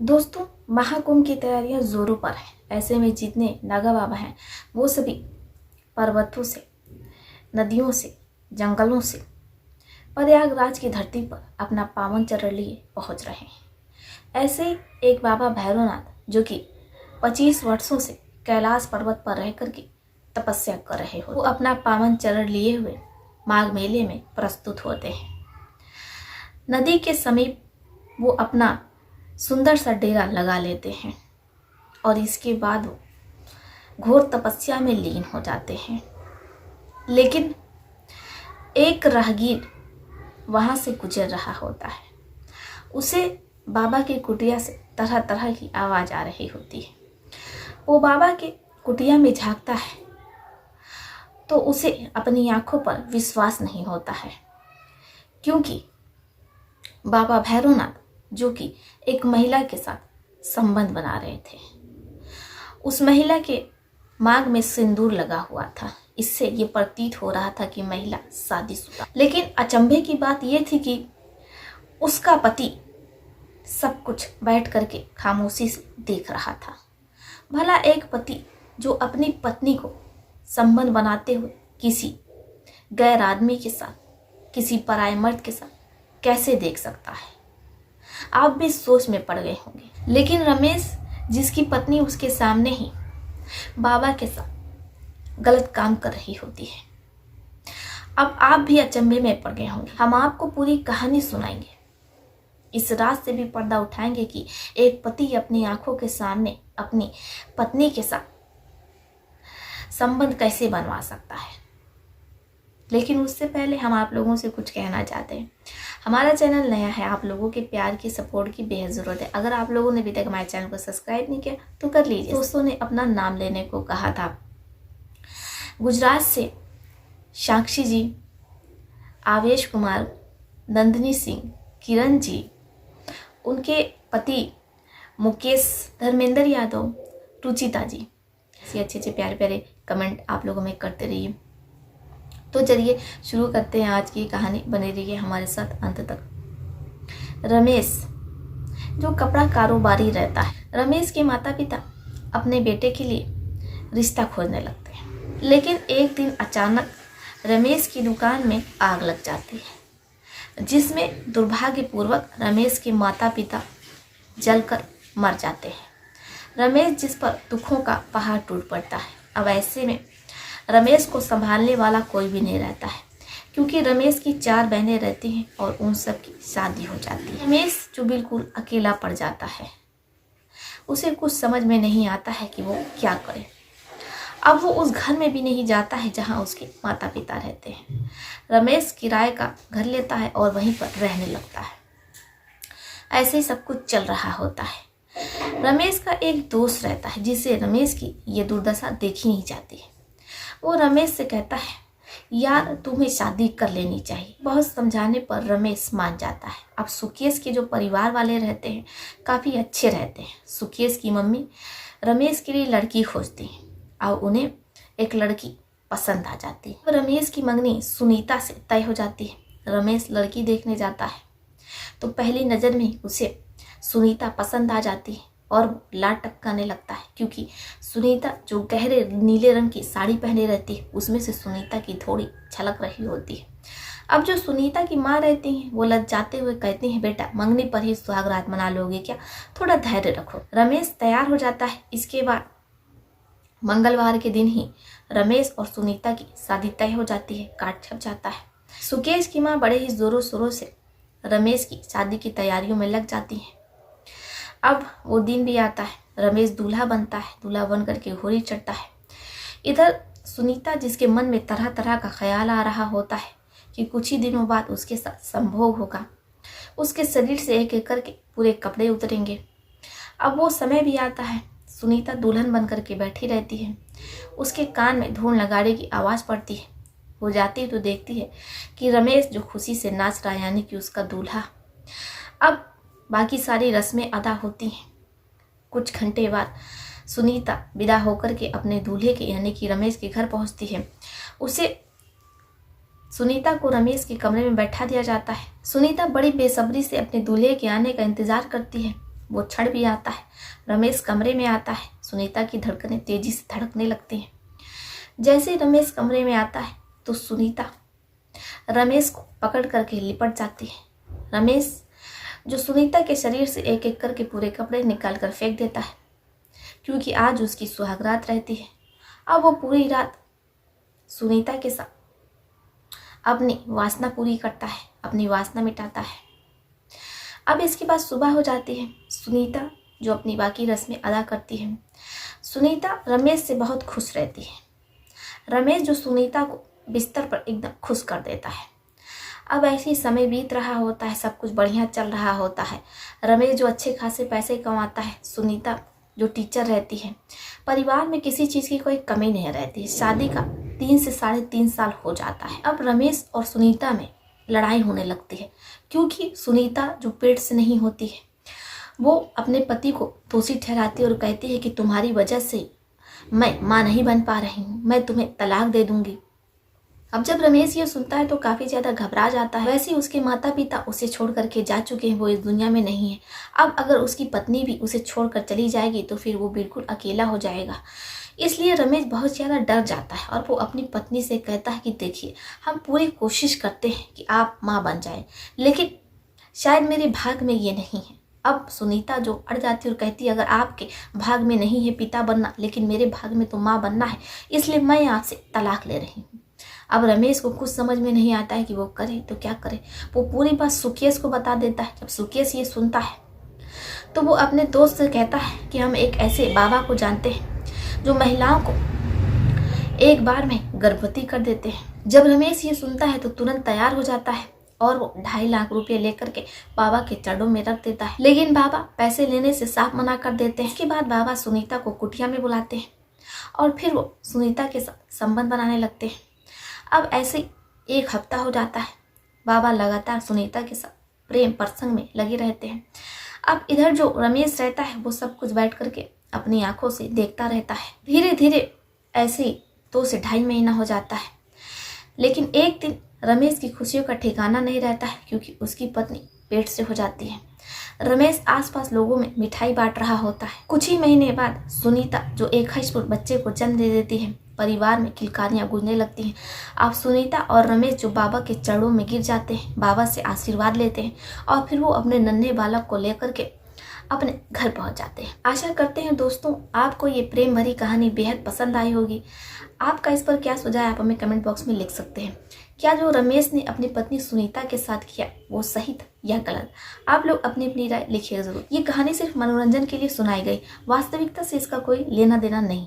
दोस्तों, महाकुंभ की तैयारियां जोरों पर है। ऐसे में जितने नागा बाबा हैं वो सभी पर्वतों से, नदियों से, जंगलों से प्रयागराज की धरती पर अपना पावन चरण लिए पहुंच रहे हैं। ऐसे ही एक बाबा भैरवनाथ जो कि 25 वर्षों से कैलाश पर्वत पर रह कर के तपस्या कर रहे हो, वो अपना पावन चरण लिए हुए माघ मेले में प्रस्तुत होते हैं। नदी के समीप वो अपना सुंदर सा डेरा लगा लेते हैं और इसके बाद वो घोर तपस्या में लीन हो जाते हैं। लेकिन एक राहगीर वहां से गुजर रहा होता है। उसे बाबा की कुटिया से तरह तरह की आवाज आ रही होती है। वो बाबा के कुटिया में झांकता है तो उसे अपनी आंखों पर विश्वास नहीं होता है, क्योंकि बाबा भैरवनाथ जो कि एक महिला के साथ संबंध बना रहे थे। उस महिला के मांग में सिंदूर लगा हुआ था। इससे ये प्रतीत हो रहा था कि महिला शादीशुदा। लेकिन अचंभे की बात यह थी कि उसका पति सब कुछ बैठ करके खामोशी से देख रहा था। भला एक पति जो अपनी पत्नी को संबंध बनाते हुए किसी गैर आदमी के साथ, किसी पराये मर्द के साथ कैसे देख सकता है? आप भी सोच में पड़ गए होंगे। लेकिन रमेश, जिसकी पत्नी उसके सामने ही बाबा के साथ गलत काम कर रही होती है, अब आप भी अचंभे में पड़ गए होंगे। हम आपको पूरी कहानी सुनाएंगे, इस रात से भी पर्दा उठाएंगे कि एक पति अपनी आंखों के सामने अपनी पत्नी के साथ संबंध कैसे बनवा सकता है। लेकिन उससे पहले हम आप लोगों से कुछ कहना चाहते हैं। हमारा चैनल नया है, आप लोगों के प्यार की, सपोर्ट की बेहद ज़रूरत है। अगर आप लोगों ने अभी तक हमारे चैनल को सब्सक्राइब नहीं किया तो कर लीजिए। दोस्तों ने अपना नाम लेने को कहा था। गुजरात से साक्षी जी, आवेश कुमार, नंदिनी सिंह, किरण जी, उनके पति मुकेश, धर्मेंद्र यादव, रुचिता जी, ऐसे अच्छे अच्छे प्यारे प्यारे कमेंट आप लोगों में करते रहिए। तो चलिए शुरू करते हैं आज की कहानी। बने रहिए हमारे साथ अंत तक। रमेश जो कपड़ा कारोबारी रहता है, रमेश के माता पिता अपने बेटे के लिए रिश्ता खोजने लगते हैं। लेकिन एक दिन अचानक रमेश की दुकान में आग लग जाती है, जिसमें दुर्भाग्यपूर्वक रमेश के माता पिता जलकर मर जाते हैं। रमेश जिस पर दुखों का पहाड़ टूट पड़ता है। अब ऐसे में रमेश को संभालने वाला कोई भी नहीं रहता है, क्योंकि रमेश की 4 बहनें रहती हैं और उन सब की शादी हो जाती है। रमेश जो बिल्कुल अकेला पड़ जाता है, उसे कुछ समझ में नहीं आता है कि वो क्या करे। अब वो उस घर में भी नहीं जाता है जहां उसके माता पिता रहते हैं। रमेश किराए का घर लेता है और वहीं पर रहने लगता है। ऐसे ही सब कुछ चल रहा होता है। रमेश का एक दोस्त रहता है जिसे रमेश की ये दुर्दशा देखी नहीं जाती है। वो रमेश से कहता है, यार तुम्हें शादी कर लेनी चाहिए। बहुत समझाने पर रमेश मान जाता है। अब सुकेश के जो परिवार वाले रहते हैं काफ़ी अच्छे रहते हैं। सुकेश की मम्मी रमेश के लिए लड़की खोजती है और उन्हें एक लड़की पसंद आ जाती है। रमेश की मंगनी सुनीता से तय हो जाती है। रमेश लड़की देखने जाता है तो पहली नज़र में उसे सुनीता पसंद आ जाती है और लाड टपकाने लगता है, क्योंकि सुनीता जो गहरे नीले रंग की साड़ी पहने रहती है उसमें से सुनीता की थोड़ी झलक रही होती है। अब जो सुनीता की माँ रहती हैं वो लज्जाते हुए कहती हैं, बेटा मंगनी पर ही सुहागरात मना लोगे क्या, थोड़ा धैर्य रखो। रमेश तैयार हो जाता है। इसके बाद मंगलवार के दिन ही रमेश और सुनीता की शादी तय हो जाती है। कार्ड छप जाता है। सुकेश की माँ बड़े ही जोरों शोरों से रमेश की शादी की तैयारियों में लग जाती है। अब वो दिन भी आता है। रमेश दूल्हा बनता है। दूल्हा बन करके घोड़ी चढ़ता है। इधर सुनीता, जिसके मन में तरह तरह का ख्याल आ रहा होता है कि कुछ ही दिनों बाद उसके साथ संभोग होगा, उसके शरीर से एक एक करके पूरे कपड़े उतरेंगे। अब वो समय भी आता है। सुनीता दुल्हन बन करके बैठी रहती है। उसके कान में धूल नगाड़े की आवाज़ पड़ती है। वो जाती तो देखती है कि रमेश जो खुशी से नाच रहा है, यानी कि उसका दूल्हा। अब बाकी सारी रस्में अदा होती हैं। कुछ घंटे बाद सुनीता विदा होकर के अपने दूल्हे के यानी कि रमेश के घर पहुंचती है। सुनीता को रमेश के कमरे में बैठा दिया जाता है। सुनीता बड़ी बेसब्री से अपने दूल्हे के आने का इंतजार करती है। वो क्षण भी आता है। रमेश कमरे में आता है। सुनीता की धड़कनें तेजी से धड़कने लगती हैं। जैसे ही रमेश कमरे में आता है तो सुनीता रमेश को पकड़ करके लिपट जाती है। रमेश जो सुनीता के शरीर से एक एक करके पूरे कपड़े निकाल कर फेंक देता है, क्योंकि आज उसकी सुहागरात रहती है। अब वो पूरी रात सुनीता के साथ अपनी वासना पूरी करता है, अपनी वासना मिटाता है। अब इसके बाद सुबह हो जाती है। सुनीता जो अपनी बाकी रस्में अदा करती है। सुनीता रमेश से बहुत खुश रहती है। रमेश जो सुनीता को बिस्तर पर एकदम खुश कर देता है। अब ऐसे ही समय बीत रहा होता है, सब कुछ बढ़िया चल रहा होता है। रमेश जो अच्छे खासे पैसे कमाता है, सुनीता जो टीचर रहती है। परिवार में किसी चीज़ की कोई कमी नहीं रहती। शादी का 3 से 3.5 साल हो जाता है। अब रमेश और सुनीता में लड़ाई होने लगती है, क्योंकि सुनीता जो पेट से नहीं होती है, वो अपने पति को दोषी ठहराती है और कहती है कि तुम्हारी वजह से मैं माँ नहीं बन पा रही हूँ, मैं तुम्हें तलाक दे दूंगी। अब जब रमेश ये सुनता है तो काफ़ी ज़्यादा घबरा जाता है। वैसे उसके माता पिता उसे छोड़ करके जा चुके हैं, वो इस दुनिया में नहीं है। अब अगर उसकी पत्नी भी उसे छोड़कर चली जाएगी तो फिर वो बिल्कुल अकेला हो जाएगा। इसलिए रमेश बहुत ज़्यादा डर जाता है और वो अपनी पत्नी से कहता है कि देखिए, हम पूरी कोशिश करते हैं कि आप माँ बन जाए, लेकिन शायद मेरे भाग में ये नहीं है। अब सुनीता जो अड़ जाती है और कहती है अगर आपके भाग में नहीं है पिता बनना, लेकिन मेरे भाग में तो माँ बनना है, इसलिए मैं आपसे तलाक ले रही हूँ। अब रमेश को कुछ समझ में नहीं आता है कि वो करे तो क्या करे। वो पूरी बात सुकेश को बता देता है। जब सुकेश ये सुनता है तो वो अपने दोस्त से कहता है कि हम एक ऐसे बाबा को जानते हैं जो महिलाओं को एक बार में गर्भवती कर देते हैं। जब रमेश ये सुनता है तो तुरंत तैयार हो जाता है और वो 2.5 लाख रुपये लेकर के बाबा के चरणों में रख देता है, लेकिन बाबा पैसे लेने से साफ मना कर देते हैं। इसके बाद बाबा सुनीता को कुटिया में बुलाते हैं और फिर वो सुनीता के साथ संबंध बनाने लगते हैं। अब ऐसे 1 हफ्ता हो जाता है। बाबा लगातार सुनीता के साथ प्रेम प्रसंग में लगे रहते हैं। अब इधर जो रमेश रहता है वो सब कुछ बैठ करके अपनी आंखों से देखता रहता है। धीरे धीरे ऐसे 2 से 2.5 महीना हो जाता है, लेकिन एक दिन रमेश की खुशियों का ठिकाना नहीं रहता है, क्योंकि उसकी पत्नी पेट से हो जाती है। रमेश आसपास लोगों में मिठाई बांट रहा होता है। कुछ ही महीने बाद सुनीता जो एक हष्टपुष्ट बच्चे को जन्म दे देती है। परिवार में किलकारियां गूंजने लगती हैं। अब सुनीता और रमेश जो बाबा के चरणों में गिर जाते हैं, बाबा से आशीर्वाद लेते हैं और फिर वो अपने नन्हे बालक को लेकर के अपने घर पहुंच जाते हैं। आशा करते हैं दोस्तों आपको ये प्रेम भरी कहानी बेहद पसंद आई होगी। आपका इस पर क्या सुझाव है आप हमें कमेंट बॉक्स में लिख सकते हैं। क्या जो रमेश ने अपनी पत्नी सुनीता के साथ किया वो सही था या गलत? आप लोग अपनी अपनी राय लिखिएगा जरूर। ये कहानी सिर्फ मनोरंजन के लिए सुनाई गई, वास्तविकता से इसका कोई लेना देना नहीं।